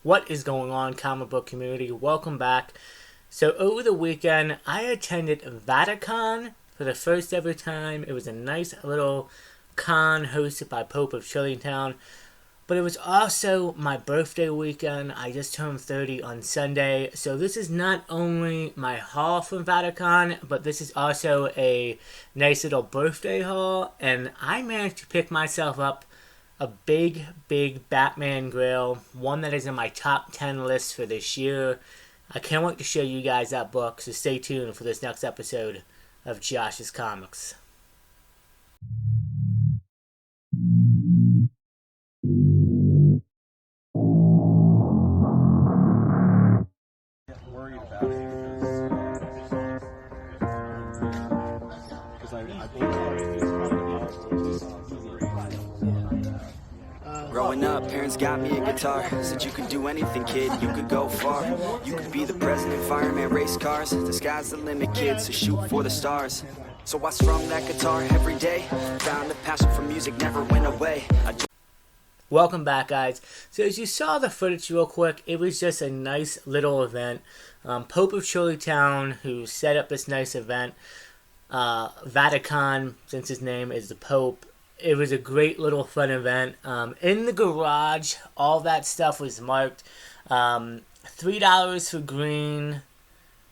What is going on, comic book community? Welcome back. So over the weekend, I attended Vaticon for the first ever time. It was a nice little con hosted by Pope of Chillytown. But it was also my birthday weekend. I just turned 30 on Sunday. So this is not only my haul from Vaticon, but this is also a nice little birthday haul. And I managed to pick myself up a big Batman Grail, one that is in my top 10 list for this year. I can't wait to show you guys that book, so stay tuned for this next episode of Josh's Comics. Worried about it because I Growing up, parents got me a guitar. Said you could do anything, kid, you could go far. You could be the president, fireman, race cars. The sky's the limit, kid, so shoot for the stars. So I strummed that guitar every day. Found a passion for music, never went away. Welcome back, guys. So as you saw the footage real quick, it was just a nice little event. Pope of Chillytown, who set up this nice event. Vaticon, since his name is the Pope. It was a great little fun event. In the garage, all that stuff was marked. $3 for green.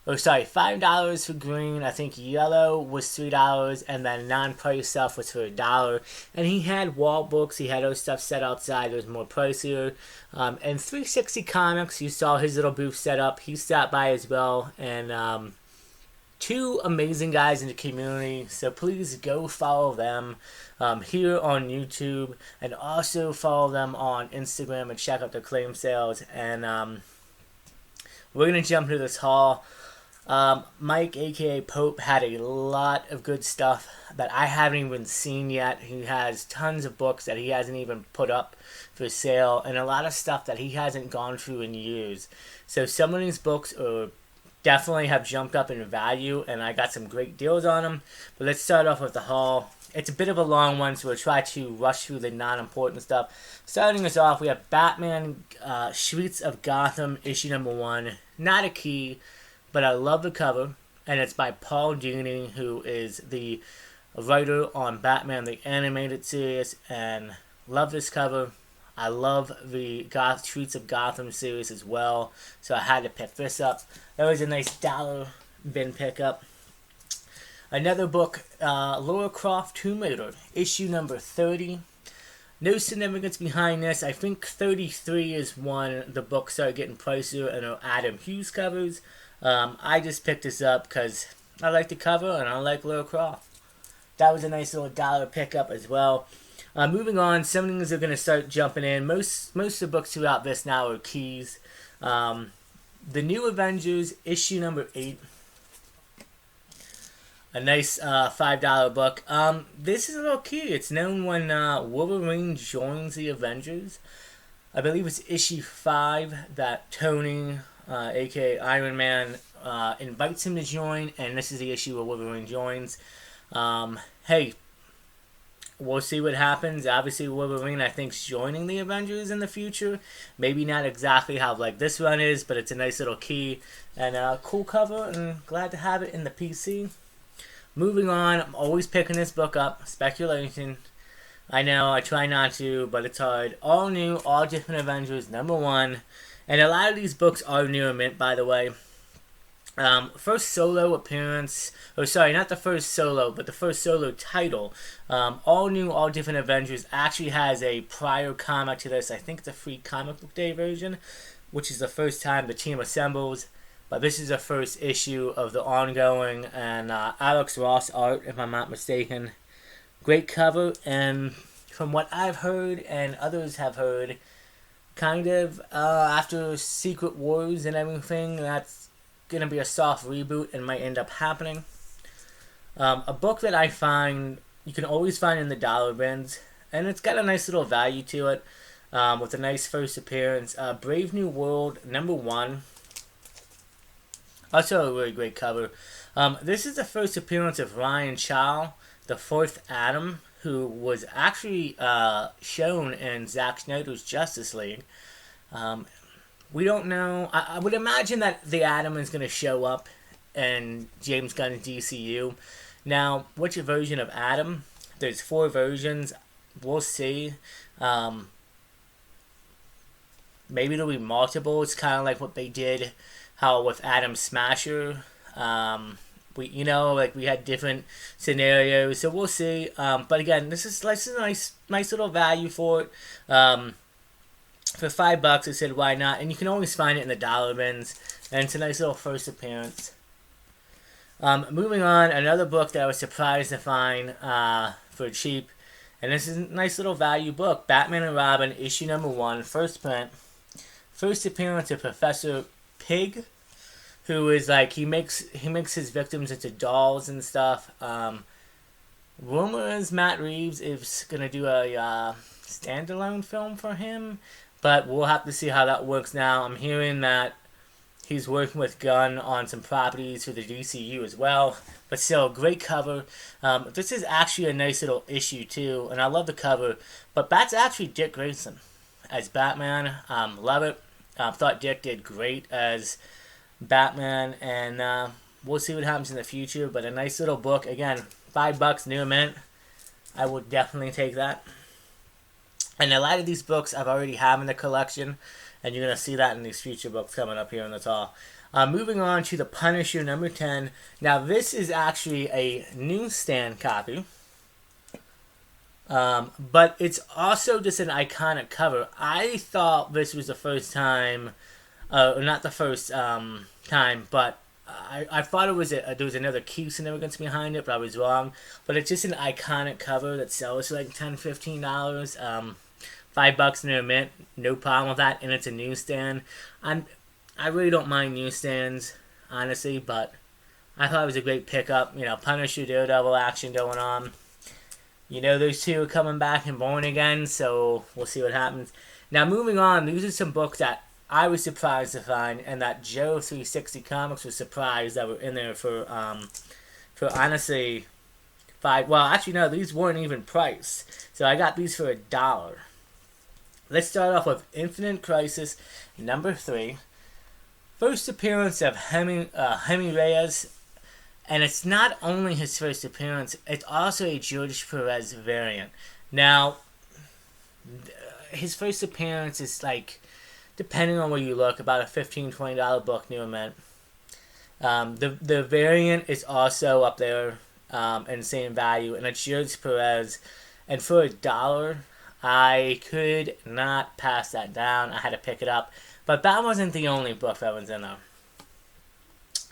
$5 for green. I think yellow was $3, and then non-price stuff was for $1. And he had wall books. He had other stuff set outside. It was more pricier. And 360 Comics, you saw his little booth set up. He stopped by as well, and two amazing guys in the community. So please go follow them here on YouTube, and also follow them on Instagram and check out their claim sales. And we're gonna jump into this haul. Mike, aka Pope, had a lot of good stuff that I haven't even seen yet. He has tons of books that he hasn't even put up for sale, and a lot of stuff that he hasn't gone through in years. So some of these books are definitely have jumped up in value, and I got some great deals on them. But let's start off with the haul. It's a bit of a long one, so we'll try to rush through the non-important stuff. Starting us off, we have Batman Streets of Gotham, issue number 1. Not a key, but I love the cover, and it's by Paul Dini, who is the writer on Batman the Animated Series, and love this cover. I love the Streets of Gotham series as well, so I had to pick this up. That was a nice dollar bin pickup. Another book, Lara Croft Tomb Raider, issue number 30. No significance behind this. I think 33 is when the book started getting pricier and are Adam Hughes covers. I just picked this up because I like the cover and I like Lara Croft. That was a nice little dollar pickup as well. Moving on, some things are going to start jumping in. Most of the books throughout this now are keys. The New Avengers, issue number 8. A nice $5 book. This is a little key. It's known when Wolverine joins the Avengers. I believe it's issue 5 that Tony, aka Iron Man, invites him to join, and this is the issue where Wolverine joins. Hey, we'll see what happens. Obviously, Wolverine, I think, is joining the Avengers in the future. Maybe not exactly how like this run is, but it's a nice little key and a cool cover, and glad to have it in the PC. Moving on, I'm always picking this book up. Speculation. I know, I try not to, but it's hard. All new, all different Avengers, number 1. And a lot of these books are near mint, by the way. First solo appearance, or sorry, not the first solo, but the first solo title. All new, all different Avengers actually has a prior comic to this. I think it's a free comic book day version, which is the first time the team assembles. But this is the first issue of the ongoing, and Alex Ross art, if I'm not mistaken. Great cover, and from what I've heard and others have heard, kind of after Secret Wars and everything, that's going to be a soft reboot and might end up happening. A book that I find you can always find in the dollar bins, and it's got a nice little value to it, with a nice first appearance. Brave New World, number 1. Also a really great cover. This is the first appearance of Ryan Chow, the 4th Atom, who was actually shown in Zack Snyder's Justice League. We don't know. I would imagine that the Atom is going to show up in James Gunn's DCU. Now, which version of Atom? There's 4 versions. We'll see. Maybe there'll be multiple. It's kind of like what they did, how with Atom Smasher. We had different scenarios, so we'll see. But again, this is a nice little value for it. For $5, I said why not, and you can always find it in the dollar bins, and it's a nice little first appearance. Moving on, another book that I was surprised to find for cheap, and this is a nice little value book, Batman and Robin, issue number 1, first print. First appearance of Professor Pig, who is like he makes his victims into dolls and stuff. Rumor is Matt Reeves is gonna do a standalone film for him, but we'll have to see how that works. Now I'm hearing that he's working with Gunn on some properties for the DCU as well. But still, great cover. This is actually a nice little issue too, and I love the cover. But that's actually Dick Grayson as Batman. Love it. Thought Dick did great as Batman, and we'll see what happens in the future. But a nice little book. Again, $5 new mint. I would definitely take that. And a lot of these books I've already have in the collection, and you're going to see that in these future books coming up here in the tall. Moving on to the Punisher number 10. Now this is actually a newsstand copy. But it's also just an iconic cover. I thought this was the first time, not the first time, but I thought it was there was another key significance behind it, but I was wrong. But it's just an iconic cover that sells for like $10, $15. $5 near a mint, no problem with that, and it's a newsstand. I really don't mind newsstands, honestly, but I thought it was a great pickup. Punisher, Daredevil action going on. Those two are coming back and born again, so we'll see what happens. Now, moving on, these are some books that I was surprised to find, and that Joe 360 Comics was surprised that were in there for honestly, $5. Well, actually, no, these weren't even priced. So I got these for $1. Let's start off with Infinite Crisis number 3. First appearance of Jaime Reyes, and it's not only his first appearance, it's also a George Perez variant. Now, his first appearance is like, depending on where you look, about a $15, $20 book new mint. The variant is also up there in same value, and it's George Perez, and for $1, I could not pass that down. I had to pick it up. But that wasn't the only book that was in there.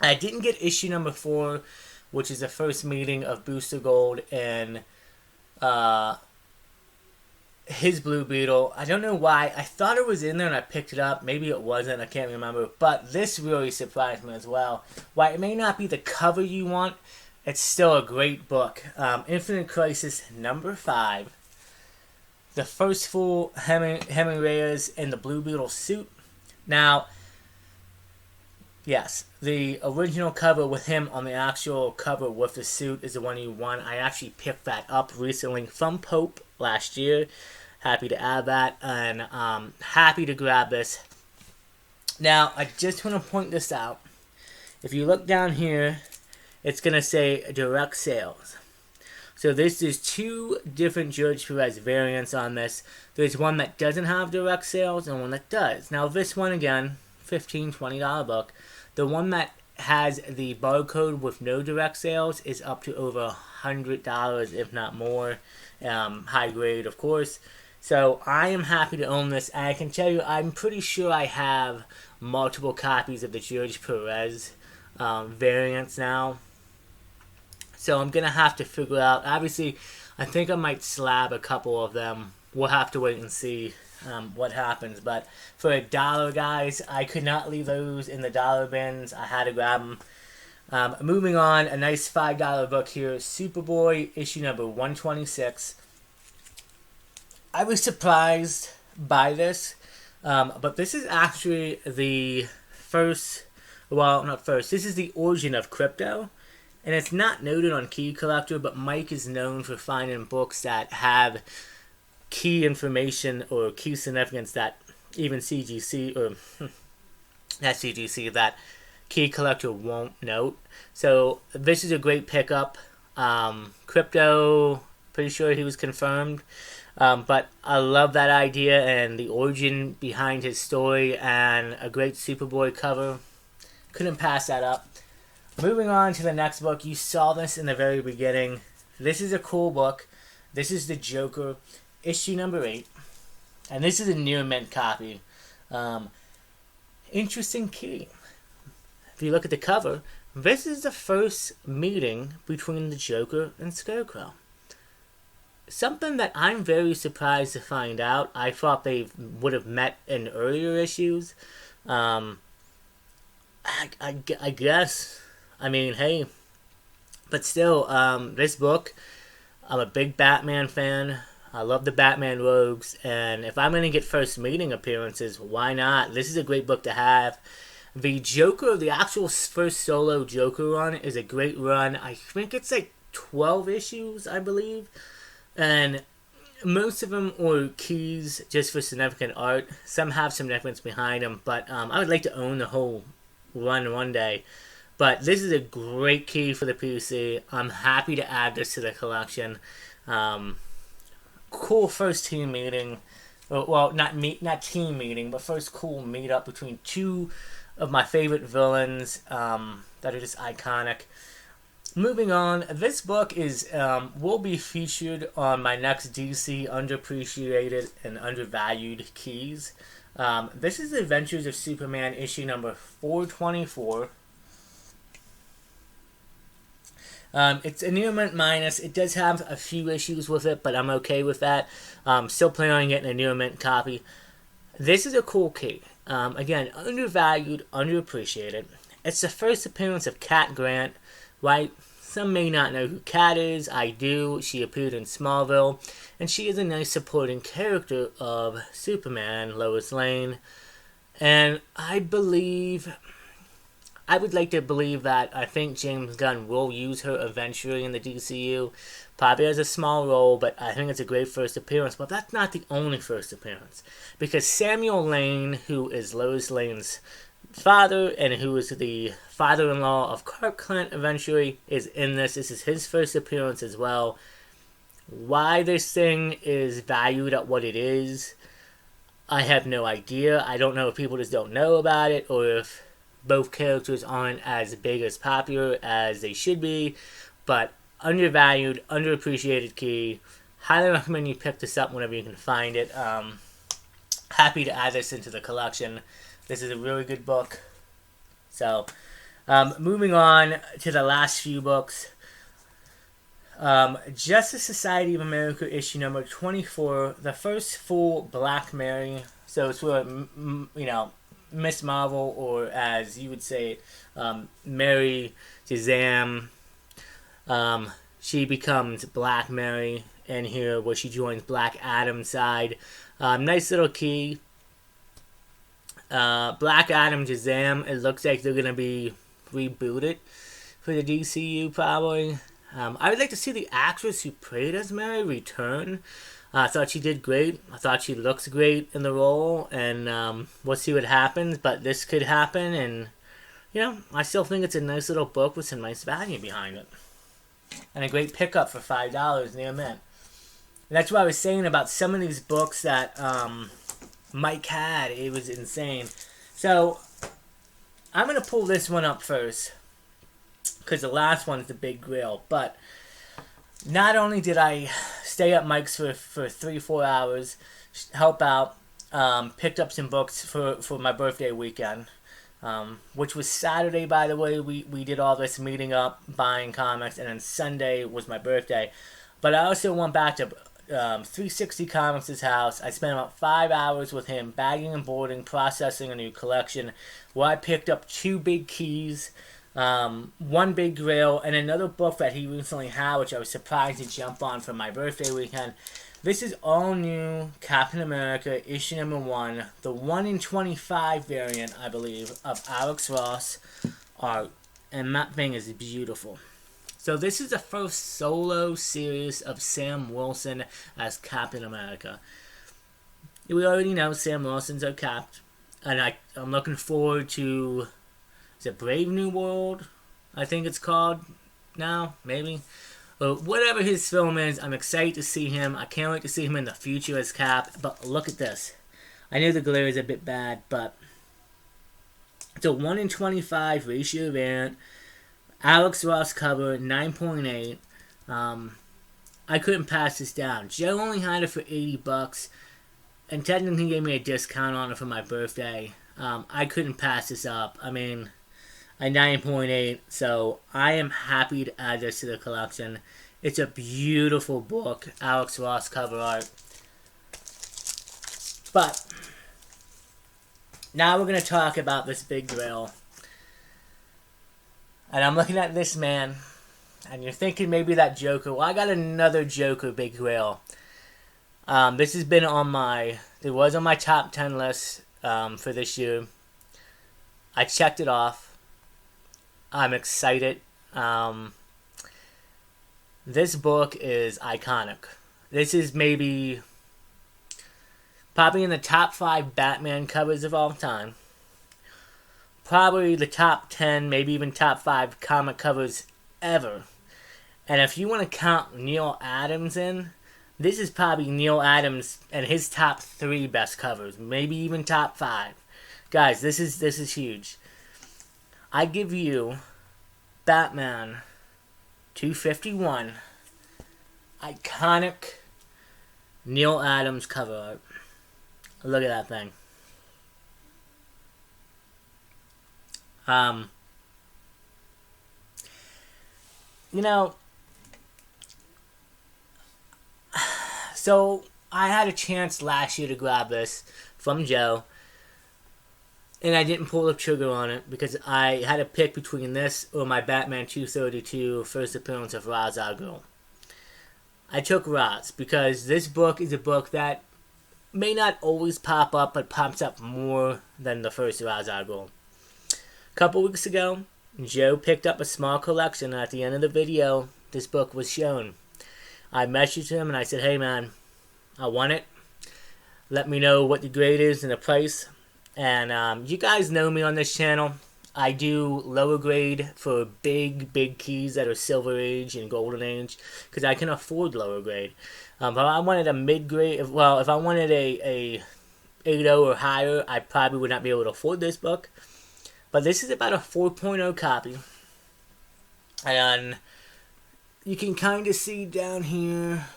I didn't get issue number 4, which is the first meeting of Booster Gold and his Blue Beetle. I don't know why. I thought it was in there and I picked it up. Maybe it wasn't. I can't remember. But this really surprised me as well. While it may not be the cover you want, it's still a great book. Infinite Crisis number 5. The first full Jaime Reyes in the Blue Beetle suit. Now, yes, the original cover with him on the actual cover with the suit is the one you want. I actually picked that up recently from Pope last year. Happy to add that, and happy to grab this. Now, I just want to point this out. If you look down here, it's going to say direct sales. So there's 2 different George Perez variants on this. There's one that doesn't have direct sales and one that does. Now this one, again, $15, $20 book. The one that has the barcode with no direct sales is up to over $100, if not more. High grade, of course. So I am happy to own this. And I can tell you, I'm pretty sure I have multiple copies of the George Perez variants now. So I'm going to have to figure out. Obviously, I think I might slab a couple of them. We'll have to wait and see what happens. But for $1, guys, I could not leave those in the dollar bins. I had to grab them. Moving on, a nice $5 book here. Superboy, issue number 126. I was surprised by this. But this is actually the first. Well, not first. This is the origin of crypto. And it's not noted on Key Collector, but Mike is known for finding books that have key information or key significance that even CGC or that CGC that key collector won't note. So this is a great pickup. Crypto, pretty sure he was confirmed. But I love that idea and the origin behind his story, and a great Superboy cover. Couldn't pass that up. Moving on to the next book. You saw this in the very beginning. This is a cool book. This is The Joker, issue number 8. And this is a near mint copy. Interesting key. If you look at the cover, this is the first meeting between the Joker and Scarecrow. Something that I'm very surprised to find out. I thought they would have met in earlier issues. I guess. I mean, hey. But still, this book, I'm a big Batman fan. I love the Batman Rogues. And if I'm going to get first meeting appearances, why not? This is a great book to have. The Joker, the actual first solo Joker run, is a great run. I think it's like 12 issues, I believe. And most of them are keys just for significant art. Some have significance behind them, but I would like to own the whole run one day. But this is a great key for the PC. I'm happy to add this to the collection. Cool first team meeting. Well, not team meeting, but first cool meetup between two of my favorite villains that are just iconic. Moving on, this book is will be featured on my next DC Underappreciated and Undervalued Keys. This is The Adventures of Superman, issue number 424. It's a near mint minus. It does have a few issues with it, but I'm okay with that. Still planning on getting a near mint copy. This is a cool key. Again, undervalued, underappreciated. It's the first appearance of Cat Grant, right? Some may not know who Cat is. I do. She appeared in Smallville, and she is a nice supporting character of Superman, Lois Lane. And I would like to believe that I think James Gunn will use her eventually in the DCU. Probably has a small role, but I think it's a great first appearance. But that's not the only first appearance. Because Samuel Lane, who is Lois Lane's father and who is the father-in-law of Clark Kent eventually, is in this. This is his first appearance as well. Why this thing is valued at what it is, I have no idea. I don't know if people just don't know about it, or if both characters aren't as big as popular as they should be. But undervalued, underappreciated key. Highly recommend you pick this up whenever you can find it. Happy to add this into the collection. This is a really good book. So, moving on to the last few books. Justice Society of America issue number 24. The first full Black Mary. So it's where, Miss Marvel, or as you would say, Mary Shazam. She becomes Black Mary in here, where she joins Black Adam's side. Nice little key. Black Adam, Shazam, it looks like they're going to be rebooted for the DCU, probably. I would like to see the actress who played as Mary return. I thought she did great. I thought she looks great in the role, and we'll see what happens, but this could happen, and, I still think it's a nice little book with some nice value behind it. And a great pickup for $5 near mint. And that's what I was saying about some of these books that Mike had. It was insane. So, I'm going to pull this one up first, because the last one is the big Grail. But not only did I stay at Mike's for 3-4 hours, help out, picked up some books for my birthday weekend, which was Saturday, by the way. We did all this meeting up, buying comics, and then Sunday was my birthday. But I also went back to 360 Comics' house. I spent about 5 hours with him, bagging and boarding, processing a new collection, where I picked up 2 big keys, one big Grail, and another book that he recently had, which I was surprised to jump on for my birthday weekend. This is all new Captain America, issue number 1, the 1 in 25 variant, I believe, of Alex Ross art, and that thing is beautiful. So this is the first solo series of Sam Wilson as Captain America. We already know Sam Wilson's our Cap. and I'm looking forward to, is it Brave New World? I think it's called now, maybe. But whatever his film is, I'm excited to see him. I can't wait to see him in the future as Cap. But look at this. I know the glare is a bit bad, but it's a 1 in 25 ratio variant. Alex Ross cover, 9.8. I couldn't pass this down. Joe only had it for $80, and technically gave me a discount on it for my birthday. I couldn't pass this up. I mean, a 9.8, so I am happy to add this to the collection. It's a beautiful book, Alex Ross cover art. But now we're going to talk about this big Grail. And I'm looking at this man, and you're thinking maybe that Joker. Well, I got another Joker big Grail. This has been on my, it was on my top 10 list for this year. I checked it off. I'm excited. This book is iconic. This is maybe probably in the top 5 Batman covers of all time. Probably the top 10, maybe even top 5 comic covers ever. And if you want to count Neil Adams in, this is probably Neil Adams and his top 3 best covers, maybe even top 5. Guys, this is huge. I give you Batman 251, iconic Neil Adams cover art. Look at that thing. You know, so I had a chance last year to grab this from Joe, and I didn't pull the trigger on it because I had to pick between this or my Batman 232 first appearance of Ra's al Ghul. I took Ra's because this book is a book that may not always pop up, but pops up more than the first Ra's al Ghul. A couple weeks ago, Joe picked up a small collection, and at the end of the video, this book was shown. I messaged him and I said, hey man, I want it. Let me know what the grade is and the price. And you guys know me on this channel. I do lower grade for big keys that are Silver Age and Golden Age because I can afford lower grade. But I wanted a mid grade. Well, if I wanted a 8.0 or higher, I probably would not be able to afford this book. But this is about a 4.0 copy. And you can kind of see down here,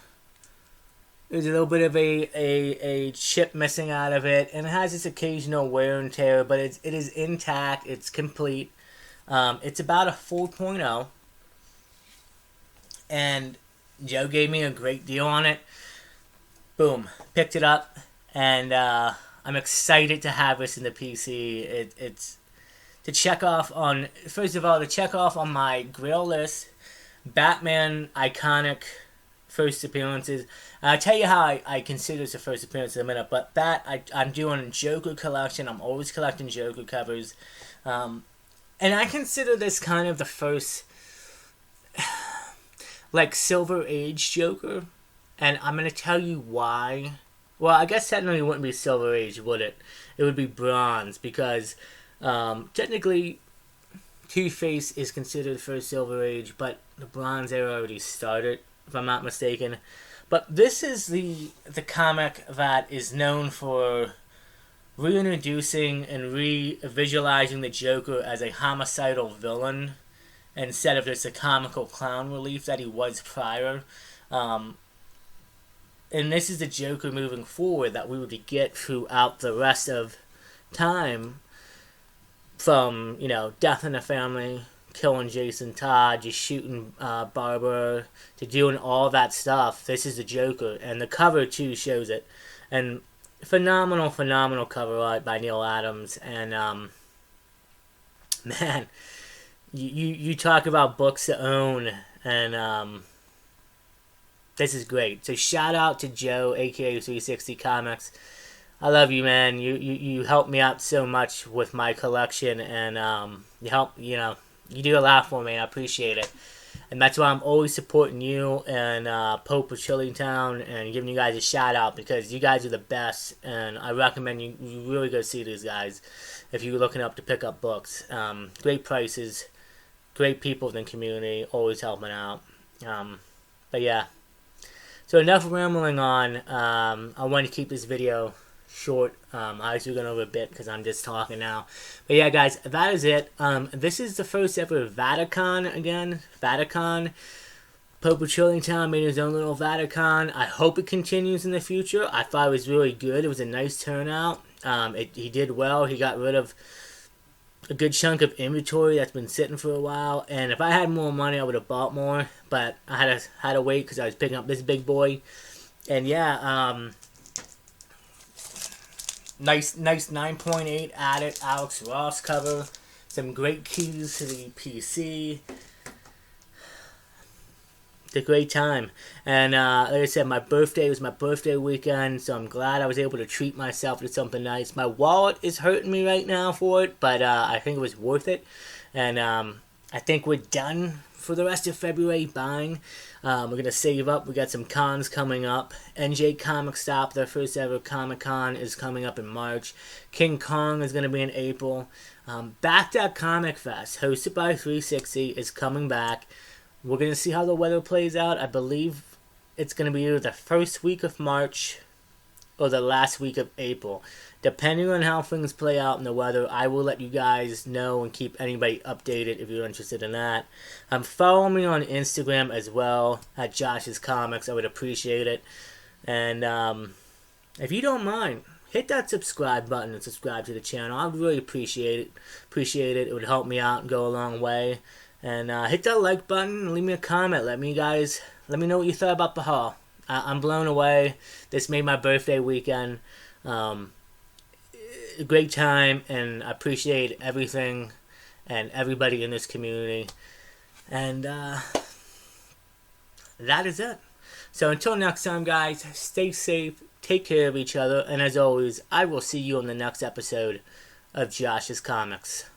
there's a little bit of a chip missing out of it. And it has this occasional wear and tear, but it is intact. It's complete. It's about a 4.0. And Joe gave me a great deal on it. Boom. Picked it up. And I'm excited to have this in the PC. It's to check off on, first of all, to check off on my Grail list, Batman iconic first appearances. And I'll tell you how I consider this a first appearance in a minute, but I'm doing Joker collection. I'm always collecting Joker covers. And I consider this kind of the first, like, Silver Age Joker. And I'm going to tell you why. Well, I guess technically it wouldn't be Silver Age, would it? It would be Bronze, because technically Two-Face is considered for Silver Age, but the Bronze era already started, if I'm not mistaken. But this is the comic that is known for reintroducing and re-visualizing the Joker as a homicidal villain instead of just a comical clown relief that he was prior. And this is the Joker moving forward that we would get throughout the rest of time. From, you know, Death in the Family, killing Jason Todd, just shooting Barbara, to doing all that stuff. This is the Joker. And the cover, too, shows it. And phenomenal cover art by Neil Adams. And, man, you talk about books to own. And, this is great. So shout out to Joe, a.k.a. 360 Comics. I love you, man. You help me out so much with my collection, and you do a lot for me. I appreciate it. And that's why I'm always supporting you and Pope of Chillingtown and giving you guys a shout out, because you guys are the best. And I recommend you really go see these guys if you're looking up to pick up books. Great prices, great people in the community, always helping out. But yeah. So enough rambling on. I want to keep this video short. Obviously we're going over a bit because I'm just talking now. But yeah, guys, that is it. This is the first ever Vaticon again. Vaticon. Pope of Chillingtown made his own little Vaticon. I hope it continues in the future. I thought it was really good. It was a nice turnout. He did well. He got rid of a good chunk of inventory that's been sitting for a while. And if I had more money, I would have bought more. But I had to wait because I was picking up this big boy. And yeah, nice 9.8 added Alex Ross cover. Some great keys to the PC. It's a great time. And like I said, my birthday was my birthday weekend, so I'm glad I was able to treat myself to something nice. My wallet is hurting me right now for it, but I think it was worth it. And I think we're done for the rest of February buying. We're going to save up. We got some cons coming up. NJ Comic Stop, their first ever Comic Con, is coming up in March. King Kong is going to be in April. Back to Comic Fest, hosted by 360, is coming back. We're going to see how the weather plays out. I believe it's going to be either the first week of March or the last week of April. Depending on how things play out in the weather, I will let you guys know and keep anybody updated if you're interested in that. Follow me on Instagram as well, at Josh's Comics. I would appreciate it. And if you don't mind, hit that subscribe button and subscribe to the channel. I would really appreciate it. It would help me out and go a long way. And hit that like button and leave me a comment. Let me know what you thought about the haul. I'm blown away. This made my birthday weekend a great time, and I appreciate everything and everybody in this community. And that is it. So until next time, guys, stay safe, take care of each other, and as always, I will see you in the next episode of Josh's Comics.